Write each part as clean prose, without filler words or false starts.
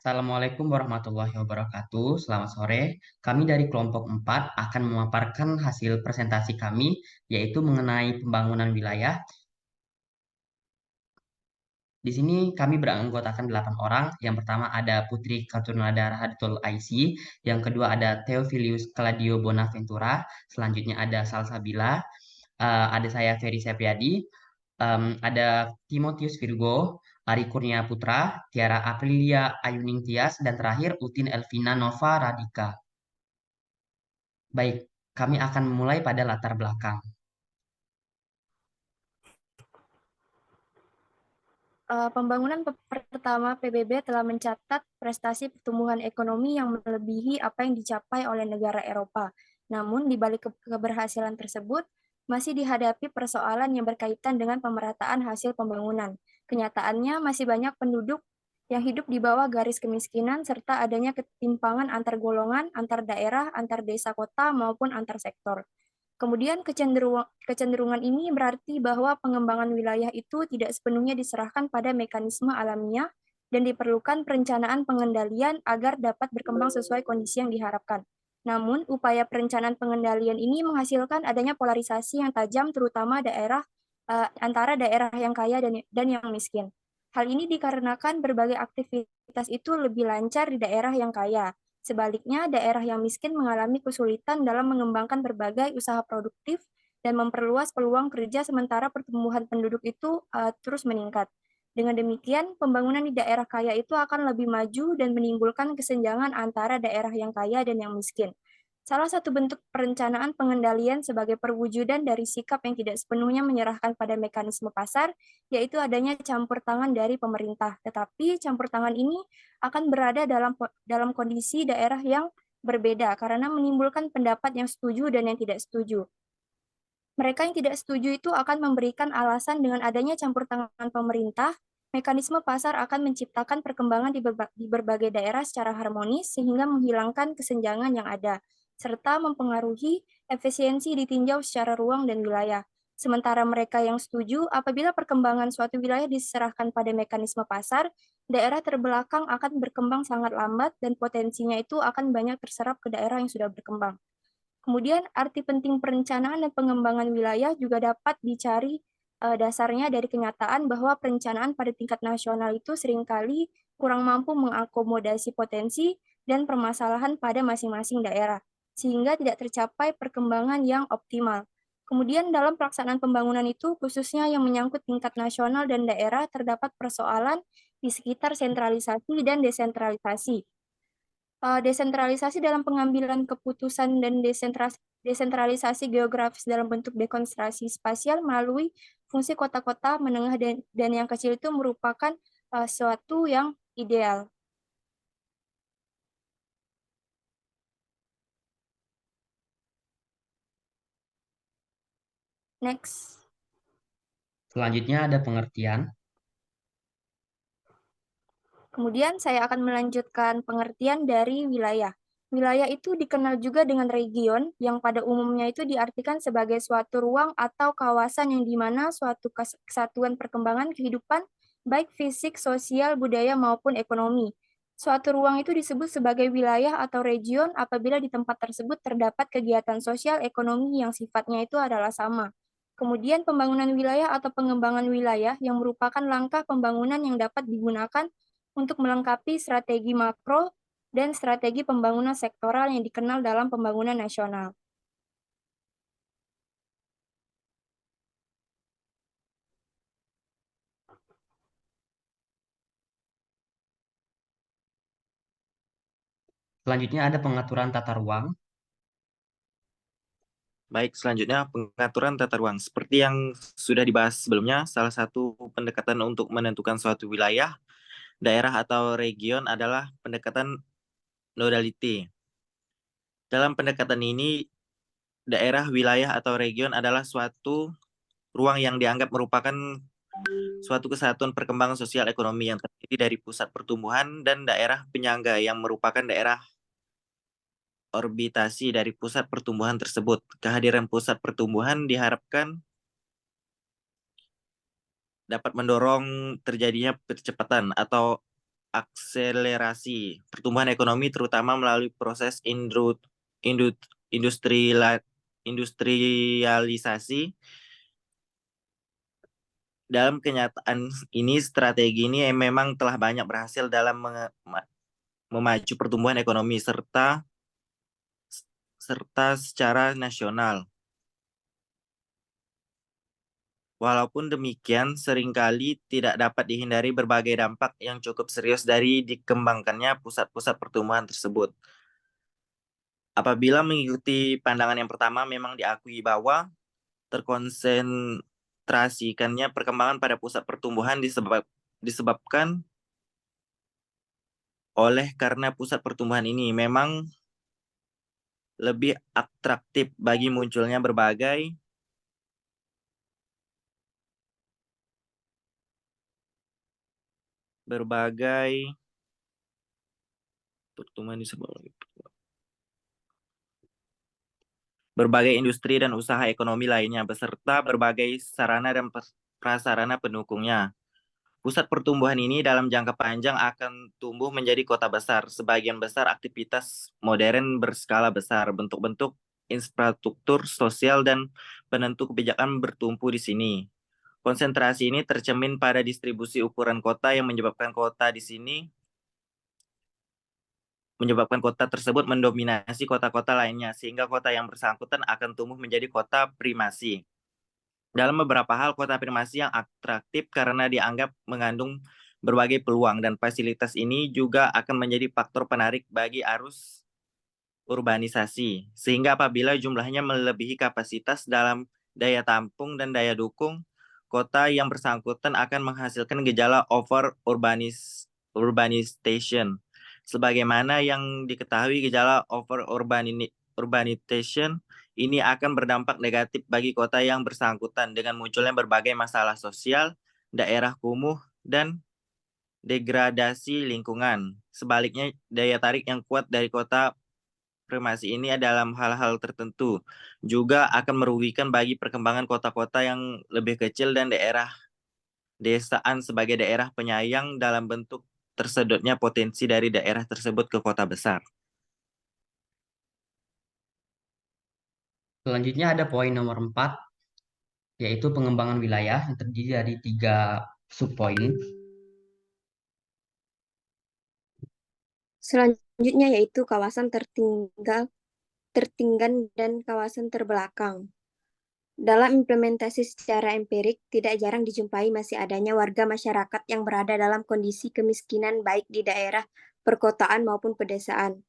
Assalamualaikum warahmatullahi wabarakatuh. Selamat sore. Kami dari kelompok 4 akan memaparkan hasil presentasi kami, yaitu mengenai pembangunan wilayah. Di sini kami beranggotakan 8 orang. Yang pertama ada Putri Katunada Rahadatul Aisi. Yang kedua ada Theophilus Claudio Bonaventura. Selanjutnya ada Salsabila. Ada saya Ferry Sepriadi. Ada Timotius Virgo, Ari Kurnia Putra, Tiara Aprilia Ayuning Tias, dan terakhir Utin Elvina Nova Radika. Baik, kami akan memulai pada latar belakang. Pembangunan pertama PBB telah mencatat prestasi pertumbuhan ekonomi yang melebihi apa yang dicapai oleh negara Eropa. Namun, di balik keberhasilan tersebut, masih dihadapi persoalan yang berkaitan dengan pemerataan hasil pembangunan. Kenyataannya, masih banyak penduduk yang hidup di bawah garis kemiskinan serta adanya ketimpangan antar golongan, antar daerah, antar desa kota, maupun antar sektor. Kemudian kecenderungan ini berarti bahwa pengembangan wilayah itu tidak sepenuhnya diserahkan pada mekanisme alamiah dan diperlukan perencanaan pengendalian agar dapat berkembang sesuai kondisi yang diharapkan. Namun, upaya perencanaan pengendalian ini menghasilkan adanya polarisasi yang tajam terutama antara daerah yang kaya dan yang miskin. Hal ini dikarenakan berbagai aktivitas itu lebih lancar di daerah yang kaya. Sebaliknya, daerah yang miskin mengalami kesulitan dalam mengembangkan berbagai usaha produktif dan memperluas peluang kerja sementara pertumbuhan penduduk itu terus meningkat. Dengan demikian, pembangunan di daerah kaya itu akan lebih maju dan menimbulkan kesenjangan antara daerah yang kaya dan yang miskin. Salah satu bentuk perencanaan pengendalian sebagai perwujudan dari sikap yang tidak sepenuhnya menyerahkan pada mekanisme pasar, yaitu adanya campur tangan dari pemerintah. Tetapi campur tangan ini akan berada dalam kondisi daerah yang berbeda karena menimbulkan pendapat yang setuju dan yang tidak setuju. Mereka yang tidak setuju itu akan memberikan alasan dengan adanya campur tangan pemerintah, mekanisme pasar akan menciptakan perkembangan di berbagai daerah secara harmonis sehingga menghilangkan kesenjangan yang ada, serta mempengaruhi efisiensi ditinjau secara ruang dan wilayah. Sementara mereka yang setuju, apabila perkembangan suatu wilayah diserahkan pada mekanisme pasar, daerah terbelakang akan berkembang sangat lambat dan potensinya itu akan banyak terserap ke daerah yang sudah berkembang. Kemudian arti penting perencanaan dan pengembangan wilayah juga dapat dicari dasarnya dari kenyataan bahwa perencanaan pada tingkat nasional itu seringkali kurang mampu mengakomodasi potensi dan permasalahan pada masing-masing daerah, sehingga tidak tercapai perkembangan yang optimal. Kemudian dalam pelaksanaan pembangunan itu, khususnya yang menyangkut tingkat nasional dan daerah, terdapat persoalan di sekitar sentralisasi dan desentralisasi. Desentralisasi dalam pengambilan keputusan dan desentralisasi geografis dalam bentuk dekonstruksi spasial melalui fungsi kota-kota menengah dan yang kecil itu merupakan suatu yang ideal. Next. Selanjutnya ada pengertian. Kemudian saya akan melanjutkan pengertian dari wilayah. Wilayah itu dikenal juga dengan region, yang pada umumnya itu diartikan sebagai suatu ruang atau kawasan yang di mana suatu kesatuan perkembangan kehidupan, baik fisik, sosial, budaya, maupun ekonomi. Suatu ruang itu disebut sebagai wilayah atau region apabila di tempat tersebut terdapat kegiatan sosial ekonomi yang sifatnya itu adalah sama. Kemudian pembangunan wilayah atau pengembangan wilayah yang merupakan langkah pembangunan yang dapat digunakan untuk melengkapi strategi makro dan strategi pembangunan sektoral yang dikenal dalam pembangunan nasional. Selanjutnya ada pengaturan tata ruang. Baik, selanjutnya pengaturan tata ruang. Seperti yang sudah dibahas sebelumnya, salah satu pendekatan untuk menentukan suatu wilayah, daerah atau region adalah pendekatan nodality. Dalam pendekatan ini, daerah, wilayah, atau region adalah suatu ruang yang dianggap merupakan suatu kesatuan perkembangan sosial ekonomi yang terdiri dari pusat pertumbuhan dan daerah penyangga yang merupakan daerah orbitasi dari pusat pertumbuhan tersebut. Kehadiran pusat pertumbuhan diharapkan dapat mendorong terjadinya percepatan atau mengakselerasi pertumbuhan ekonomi terutama melalui proses industrialisasi. Dalam kenyataan ini, strategi ini memang telah banyak berhasil dalam memacu pertumbuhan ekonomi serta secara nasional. Walaupun demikian, seringkali tidak dapat dihindari berbagai dampak yang cukup serius dari dikembangkannya pusat-pusat pertumbuhan tersebut. Apabila mengikuti pandangan yang pertama, memang diakui bahwa terkonsentrasikannya perkembangan pada pusat pertumbuhan disebabkan oleh karena pusat pertumbuhan ini memang lebih atraktif bagi munculnya berbagai pertumbuhan berbagai industri dan usaha ekonomi lainnya beserta berbagai sarana dan prasarana pendukungnya. Pusat pertumbuhan ini dalam jangka panjang akan tumbuh menjadi kota besar. Sebagian besar aktivitas modern berskala besar, bentuk-bentuk infrastruktur sosial dan penentu kebijakan bertumpu di sini. Konsentrasi ini tercermin pada distribusi ukuran kota yang menyebabkan kota tersebut mendominasi kota-kota lainnya, sehingga kota yang bersangkutan akan tumbuh menjadi kota primasi. Dalam beberapa hal, kota primasi yang atraktif karena dianggap mengandung berbagai peluang dan fasilitas ini juga akan menjadi faktor penarik bagi arus urbanisasi. Sehingga apabila jumlahnya melebihi kapasitas dalam daya tampung dan daya dukung, kota yang bersangkutan akan menghasilkan gejala over urbanization. Sebagaimana yang diketahui, gejala over urbanization ini akan berdampak negatif bagi kota yang bersangkutan dengan munculnya berbagai masalah sosial, daerah kumuh, dan degradasi lingkungan. Sebaliknya, daya tarik yang kuat dari kota primasi ini dalam hal-hal tertentu juga akan merugikan bagi perkembangan kota-kota yang lebih kecil dan daerah desaan sebagai daerah penyayang dalam bentuk tersedotnya potensi dari daerah tersebut ke kota besar. Selanjutnya ada poin nomor 4, yaitu pengembangan wilayah yang terdiri dari 3 subpoin. Selanjutnya yaitu kawasan tertinggal dan kawasan terbelakang. Dalam implementasi secara empirik, tidak jarang dijumpai masih adanya warga masyarakat yang berada dalam kondisi kemiskinan baik di daerah perkotaan maupun pedesaan.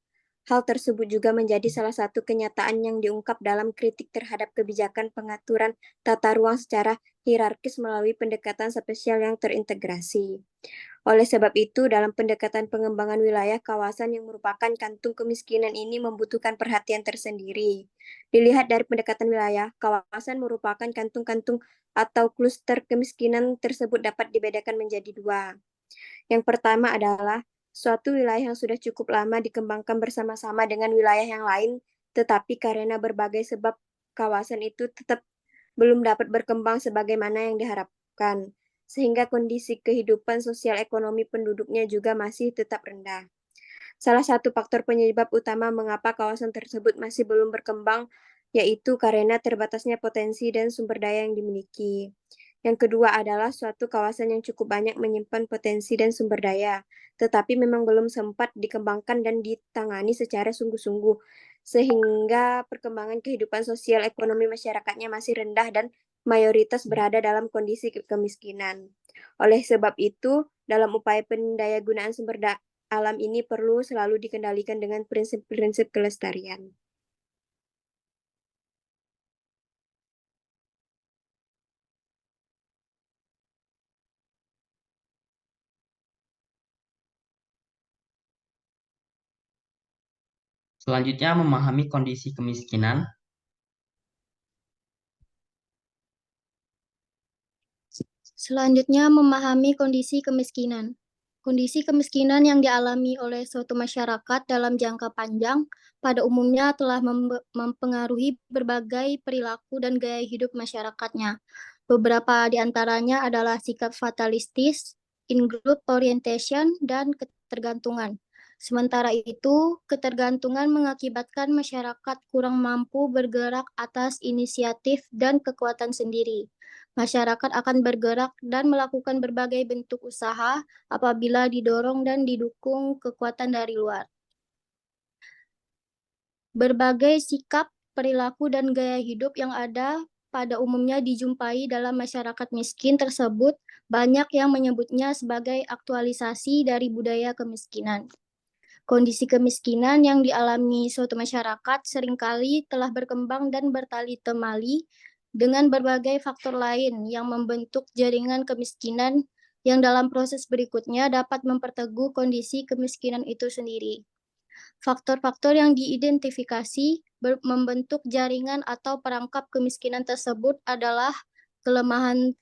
Hal tersebut juga menjadi salah satu kenyataan yang diungkap dalam kritik terhadap kebijakan pengaturan tata ruang secara hierarkis melalui pendekatan spasial yang terintegrasi. Oleh sebab itu, dalam pendekatan pengembangan wilayah, kawasan yang merupakan kantung kemiskinan ini membutuhkan perhatian tersendiri. Dilihat dari pendekatan wilayah, kawasan merupakan kantung-kantung atau kluster kemiskinan tersebut dapat dibedakan menjadi 2. Yang pertama adalah suatu wilayah yang sudah cukup lama dikembangkan bersama-sama dengan wilayah yang lain, tetapi karena berbagai sebab kawasan itu tetap belum dapat berkembang sebagaimana yang diharapkan, sehingga kondisi kehidupan sosial ekonomi penduduknya juga masih tetap rendah. Salah satu faktor penyebab utama mengapa kawasan tersebut masih belum berkembang yaitu karena terbatasnya potensi dan sumber daya yang dimiliki. Yang kedua adalah suatu kawasan yang cukup banyak menyimpan potensi dan sumber daya, tetapi memang belum sempat dikembangkan dan ditangani secara sungguh-sungguh, sehingga perkembangan kehidupan sosial ekonomi masyarakatnya masih rendah dan mayoritas berada dalam kondisi kemiskinan. Oleh sebab itu, dalam upaya pendayagunaan sumber alam ini perlu selalu dikendalikan dengan prinsip-prinsip kelestarian. Selanjutnya memahami kondisi kemiskinan. Selanjutnya memahami kondisi kemiskinan. Kondisi kemiskinan yang dialami oleh suatu masyarakat dalam jangka panjang pada umumnya telah mempengaruhi berbagai perilaku dan gaya hidup masyarakatnya. Beberapa di antaranya adalah sikap fatalistis, in-group orientation, dan ketergantungan. Sementara itu, ketergantungan mengakibatkan masyarakat kurang mampu bergerak atas inisiatif dan kekuatan sendiri. Masyarakat akan bergerak dan melakukan berbagai bentuk usaha apabila didorong dan didukung kekuatan dari luar. Berbagai sikap, perilaku, dan gaya hidup yang ada pada umumnya dijumpai dalam masyarakat miskin tersebut, banyak yang menyebutnya sebagai aktualisasi dari budaya kemiskinan. Kondisi kemiskinan yang dialami suatu masyarakat seringkali telah berkembang dan bertali temali dengan berbagai faktor lain yang membentuk jaringan kemiskinan yang dalam proses berikutnya dapat memperteguh kondisi kemiskinan itu sendiri. Faktor-faktor yang diidentifikasi membentuk jaringan atau perangkap kemiskinan tersebut adalah kelemahan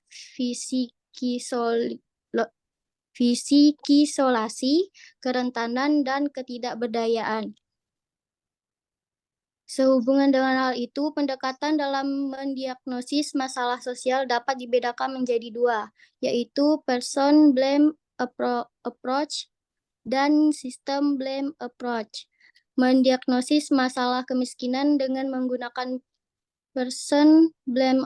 fisikisasi, kerentanan, dan ketidakberdayaan. Sehubungan dengan hal itu, pendekatan dalam mendiagnosis masalah sosial dapat dibedakan menjadi dua, yaitu person blame approach dan system blame approach. Mendiagnosis masalah kemiskinan dengan menggunakan person blame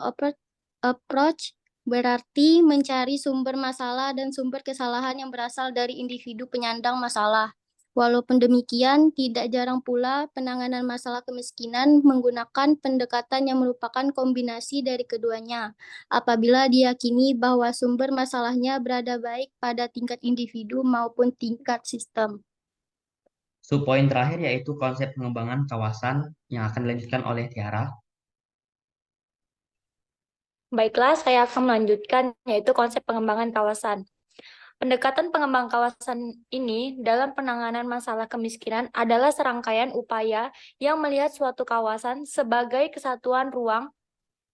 approach berarti mencari sumber masalah dan sumber kesalahan yang berasal dari individu penyandang masalah. Walaupun demikian, tidak jarang pula penanganan masalah kemiskinan menggunakan pendekatan yang merupakan kombinasi dari keduanya, apabila diyakini bahwa sumber masalahnya berada baik pada tingkat individu maupun tingkat sistem. Subpoin terakhir yaitu konsep pengembangan kawasan yang akan dilanjutkan oleh Tiara. Baiklah, saya akan melanjutkan, yaitu konsep pengembangan kawasan. Pendekatan pengembangan kawasan ini dalam penanganan masalah kemiskinan adalah serangkaian upaya yang melihat suatu kawasan sebagai kesatuan ruang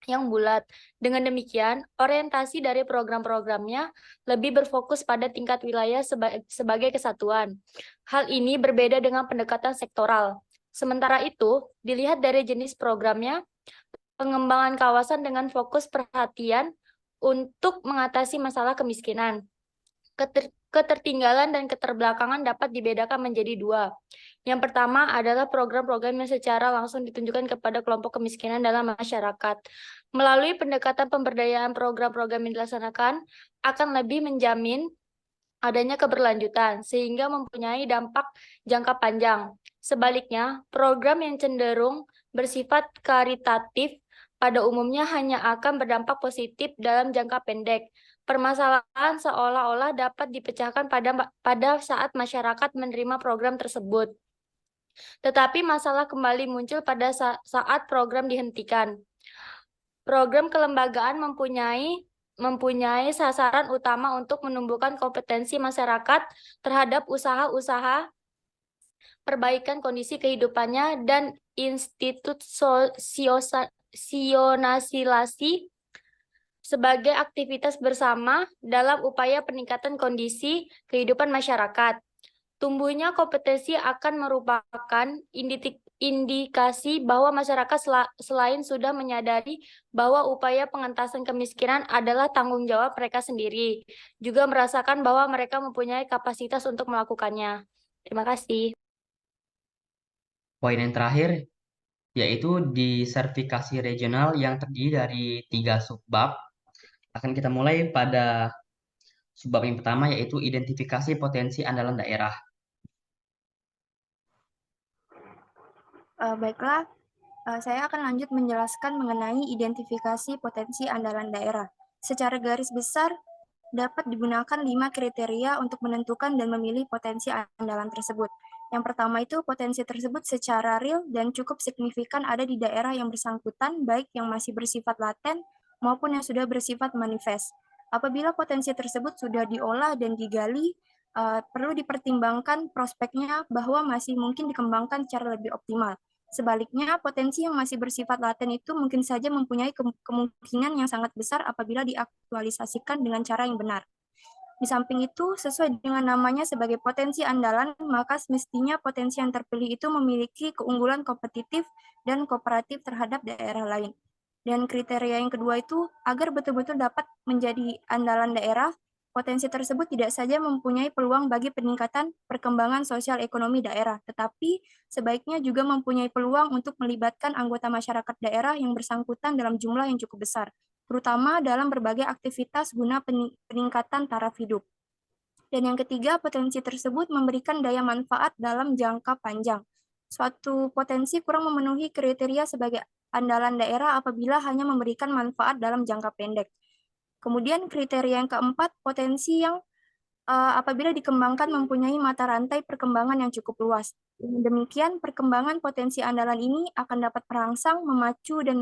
yang bulat. Dengan demikian, orientasi dari program-programnya lebih berfokus pada tingkat wilayah sebagai kesatuan. Hal ini berbeda dengan pendekatan sektoral. Sementara itu, dilihat dari jenis programnya, pengembangan kawasan dengan fokus perhatian untuk mengatasi masalah kemiskinan. Ketertinggalan dan keterbelakangan dapat dibedakan menjadi dua. Yang pertama adalah program-program yang secara langsung ditunjukkan kepada kelompok kemiskinan dalam masyarakat. Melalui pendekatan pemberdayaan program-program yang dilaksanakan akan lebih menjamin adanya keberlanjutan sehingga mempunyai dampak jangka panjang. Sebaliknya, program yang cenderung bersifat karitatif pada umumnya hanya akan berdampak positif dalam jangka pendek. Permasalahan seolah-olah dapat dipecahkan pada saat masyarakat menerima program tersebut. Tetapi masalah kembali muncul pada saat program dihentikan. Program kelembagaan mempunyai sasaran utama untuk menumbuhkan kompetensi masyarakat terhadap usaha-usaha perbaikan kondisi kehidupannya dan institusionalisasi sebagai aktivitas bersama dalam upaya peningkatan kondisi kehidupan masyarakat. Tumbuhnya kompetensi akan merupakan indikasi bahwa masyarakat selain sudah menyadari bahwa upaya pengentasan kemiskinan adalah tanggung jawab mereka sendiri, juga merasakan bahwa mereka mempunyai kapasitas untuk melakukannya. Terima kasih. Poin yang terakhir yaitu disertifikasi regional yang terdiri dari 3 subbab. Akan kita mulai pada subbab yang pertama yaitu identifikasi potensi andalan daerah. Baiklah, saya akan lanjut menjelaskan mengenai identifikasi potensi andalan daerah. Secara garis besar, dapat digunakan 5 kriteria untuk menentukan dan memilih potensi andalan tersebut. Yang pertama itu potensi tersebut secara real dan cukup signifikan ada di daerah yang bersangkutan, baik yang masih bersifat laten maupun yang sudah bersifat manifest. Apabila potensi tersebut sudah diolah dan digali, perlu dipertimbangkan prospeknya bahwa masih mungkin dikembangkan secara lebih optimal. Sebaliknya, potensi yang masih bersifat laten itu mungkin saja mempunyai kemungkinan yang sangat besar apabila diaktualisasikan dengan cara yang benar. Di samping itu, sesuai dengan namanya sebagai potensi andalan, maka semestinya potensi yang terpilih itu memiliki keunggulan kompetitif dan kooperatif terhadap daerah lain. Dan kriteria yang kedua itu, agar betul-betul dapat menjadi andalan daerah, potensi tersebut tidak saja mempunyai peluang bagi peningkatan perkembangan sosial ekonomi daerah, tetapi sebaiknya juga mempunyai peluang untuk melibatkan anggota masyarakat daerah yang bersangkutan dalam jumlah yang cukup besar, terutama dalam berbagai aktivitas guna peningkatan taraf hidup. Dan yang ketiga, potensi tersebut memberikan daya manfaat dalam jangka panjang. Suatu potensi kurang memenuhi kriteria sebagai andalan daerah apabila hanya memberikan manfaat dalam jangka pendek. Kemudian kriteria yang keempat, potensi yang apabila dikembangkan mempunyai mata rantai perkembangan yang cukup luas. Dengan demikian, perkembangan potensi andalan ini akan dapat merangsang, memacu, dan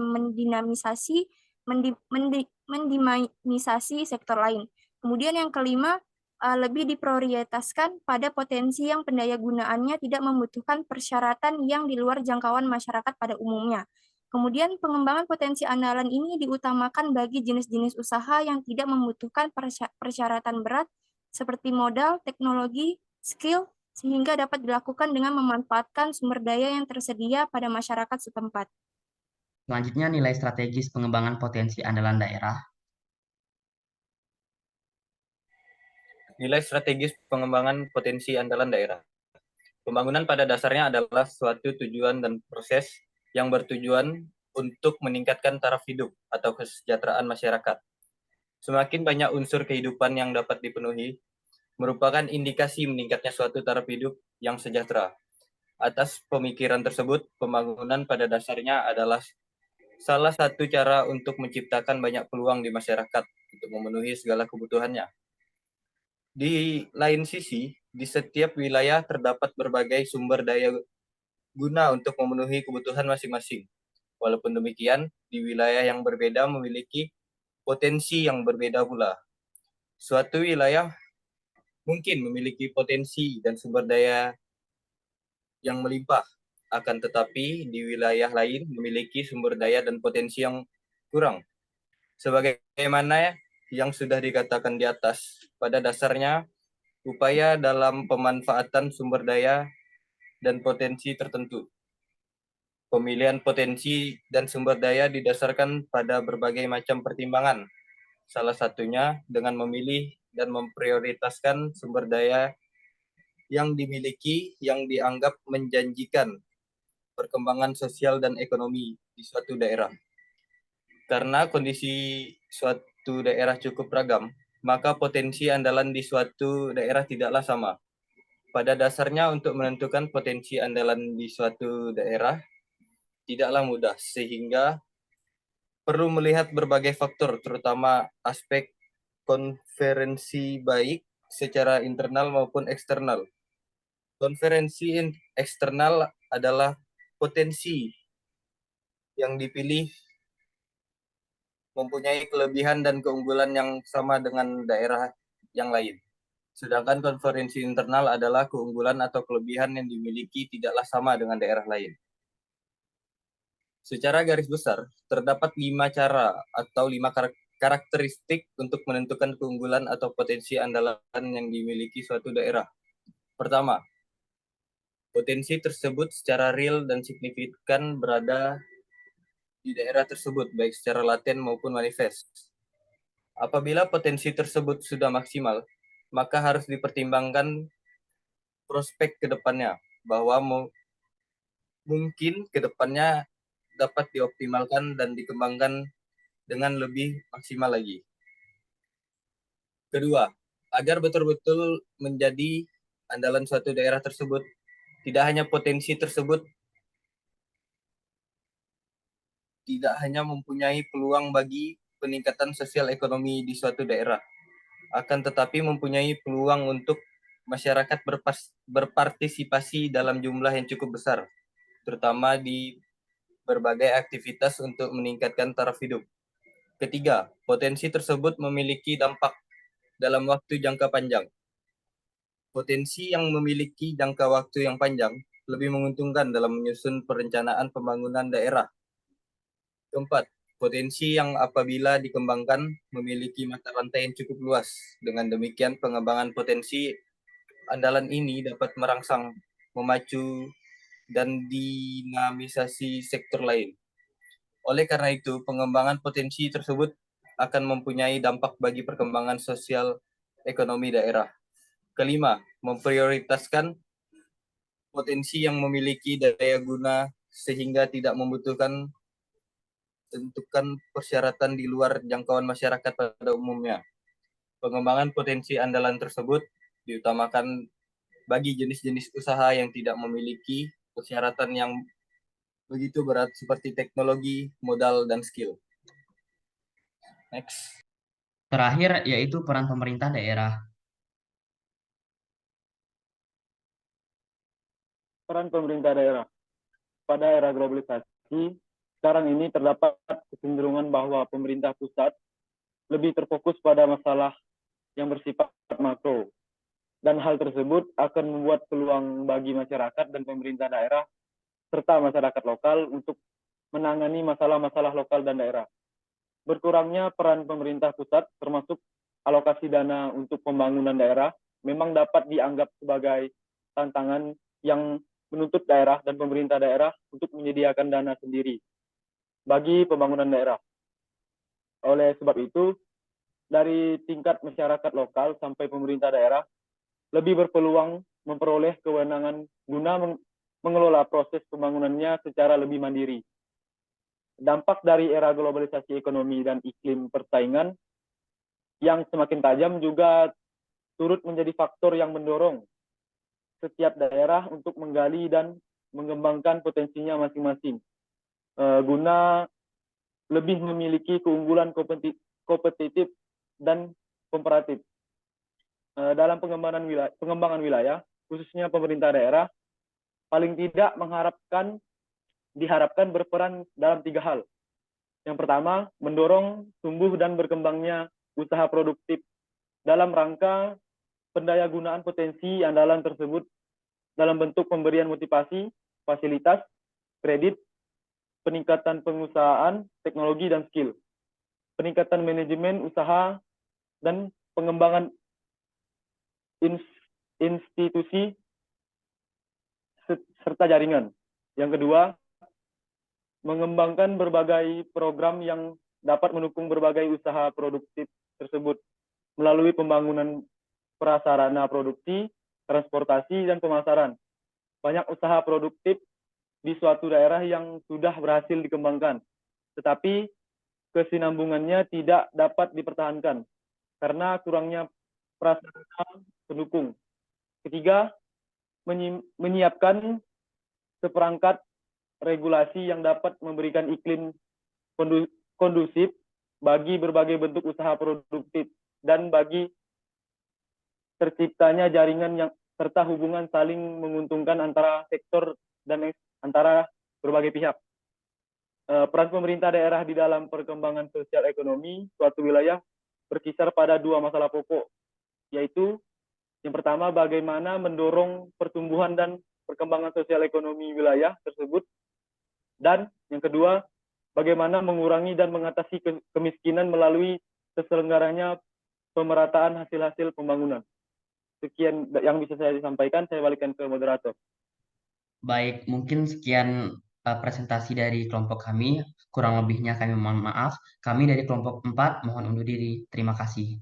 mendinamisasi sektor lain. Kemudian yang kelima, lebih diprioritaskan pada potensi yang pendaya gunaannya tidak membutuhkan persyaratan yang di luar jangkauan masyarakat pada umumnya. Kemudian pengembangan potensi andalan ini diutamakan bagi jenis-jenis usaha yang tidak membutuhkan persyaratan berat seperti modal, teknologi, skill, sehingga dapat dilakukan dengan memanfaatkan sumber daya yang tersedia pada masyarakat setempat. Selanjutnya, nilai strategis pengembangan potensi andalan daerah. Nilai strategis pengembangan potensi andalan daerah. Pembangunan pada dasarnya adalah suatu tujuan dan proses yang bertujuan untuk meningkatkan taraf hidup atau kesejahteraan masyarakat. Semakin banyak unsur kehidupan yang dapat dipenuhi, merupakan indikasi meningkatnya suatu taraf hidup yang sejahtera. Atas pemikiran tersebut, pembangunan pada dasarnya adalah salah satu cara untuk menciptakan banyak peluang di masyarakat untuk memenuhi segala kebutuhannya. Di lain sisi, di setiap wilayah terdapat berbagai sumber daya guna untuk memenuhi kebutuhan masing-masing. Walaupun demikian, di wilayah yang berbeda memiliki potensi yang berbeda pula. Suatu wilayah mungkin memiliki potensi dan sumber daya yang melimpah, akan tetapi di wilayah lain memiliki sumber daya dan potensi yang kurang. Sebagaimana yang sudah dikatakan di atas, pada dasarnya upaya dalam pemanfaatan sumber daya dan potensi tertentu. Pemilihan potensi dan sumber daya didasarkan pada berbagai macam pertimbangan. Salah satunya dengan memilih dan memprioritaskan sumber daya yang dimiliki yang dianggap menjanjikan perkembangan sosial dan ekonomi di suatu daerah. Karena kondisi suatu daerah cukup beragam, maka potensi andalan di suatu daerah tidaklah sama. Pada dasarnya untuk menentukan potensi andalan di suatu daerah tidaklah mudah, sehingga perlu melihat berbagai faktor, terutama aspek konferensi baik secara internal maupun eksternal. Konferensi eksternal adalah potensi yang dipilih mempunyai kelebihan dan keunggulan yang sama dengan daerah yang lain. Sedangkan konferensi internal adalah keunggulan atau kelebihan yang dimiliki tidaklah sama dengan daerah lain. Secara garis besar, terdapat 5 cara atau 5 karakteristik untuk menentukan keunggulan atau potensi andalan yang dimiliki suatu daerah. Pertama, potensi tersebut secara real dan signifikan berada di daerah tersebut, baik secara laten maupun manifest. Apabila potensi tersebut sudah maksimal, maka harus dipertimbangkan prospek ke depannya, bahwa mungkin ke depannya dapat dioptimalkan dan dikembangkan dengan lebih maksimal lagi. Kedua, agar betul-betul menjadi andalan suatu daerah tersebut, tidak hanya potensi tersebut tidak hanya mempunyai peluang bagi peningkatan sosial ekonomi di suatu daerah, akan tetapi mempunyai peluang untuk masyarakat berpartisipasi dalam jumlah yang cukup besar, terutama di berbagai aktivitas untuk meningkatkan taraf hidup. Ketiga, potensi tersebut memiliki dampak dalam waktu jangka panjang. Potensi yang memiliki jangka waktu yang panjang lebih menguntungkan dalam menyusun perencanaan pembangunan daerah. Keempat, potensi yang apabila dikembangkan memiliki mata rantai yang cukup luas. Dengan demikian, pengembangan potensi andalan ini dapat merangsang, memacu, dan dinamisasi sektor lain. Oleh karena itu, pengembangan potensi tersebut akan mempunyai dampak bagi perkembangan sosial ekonomi daerah. Kelima, memprioritaskan potensi yang memiliki daya guna sehingga tidak membutuhkan tentukan persyaratan di luar jangkauan masyarakat pada umumnya. Pengembangan potensi andalan tersebut diutamakan bagi jenis-jenis usaha yang tidak memiliki persyaratan yang begitu berat seperti teknologi, modal, dan skill. Next. Terakhir yaitu peran pemerintah daerah. Peran pemerintah daerah. Pada era globalisasi, sekarang ini terdapat kecenderungan bahwa pemerintah pusat lebih terfokus pada masalah yang bersifat makro. Dan hal tersebut akan membuat peluang bagi masyarakat dan pemerintah daerah serta masyarakat lokal untuk menangani masalah-masalah lokal dan daerah. Berkurangnya peran pemerintah pusat termasuk alokasi dana untuk pembangunan daerah memang dapat dianggap sebagai tantangan yang menuntut daerah dan pemerintah daerah untuk menyediakan dana sendiri bagi pembangunan daerah. Oleh sebab itu, dari tingkat masyarakat lokal sampai pemerintah daerah lebih berpeluang memperoleh kewenangan guna mengelola proses pembangunannya secara lebih mandiri. Dampak dari era globalisasi ekonomi dan iklim persaingan yang semakin tajam juga turut menjadi faktor yang mendorong setiap daerah untuk menggali dan mengembangkan potensinya masing-masing guna lebih memiliki keunggulan kompetitif dan komparatif. Dalam pengembangan wilayah, khususnya pemerintah daerah, paling tidak diharapkan berperan dalam 3 hal. Yang pertama, mendorong tumbuh dan berkembangnya usaha produktif dalam rangka pendayagunaan potensi andalan tersebut dalam bentuk pemberian motivasi, fasilitas, kredit, peningkatan pengusahaan, teknologi, dan skill, peningkatan manajemen usaha, dan pengembangan institusi serta jaringan. Yang kedua, mengembangkan berbagai program yang dapat mendukung berbagai usaha produktif tersebut melalui pembangunan prasarana produksi, transportasi, dan pemasaran. Banyak usaha produktif di suatu daerah yang sudah berhasil dikembangkan, tetapi kesinambungannya tidak dapat dipertahankan karena kurangnya prasarana pendukung. Ketiga, menyiapkan seperangkat regulasi yang dapat memberikan iklim kondusif bagi berbagai bentuk usaha produktif dan bagi terciptanya jaringan yang serta hubungan saling menguntungkan antara sektor dan antara berbagai pihak. Peran pemerintah daerah di dalam perkembangan sosial ekonomi suatu wilayah berkisar pada 2 masalah pokok, yaitu yang pertama, bagaimana mendorong pertumbuhan dan perkembangan sosial ekonomi wilayah tersebut, dan yang kedua, bagaimana mengurangi dan mengatasi kemiskinan melalui terselenggaranya pemerataan hasil-hasil pembangunan. Sekian yang bisa saya sampaikan, saya balikan ke moderator. Baik, mungkin sekian presentasi dari kelompok kami. Kurang lebihnya kami mohon maaf. Kami dari kelompok 4 mohon undur diri. Terima kasih.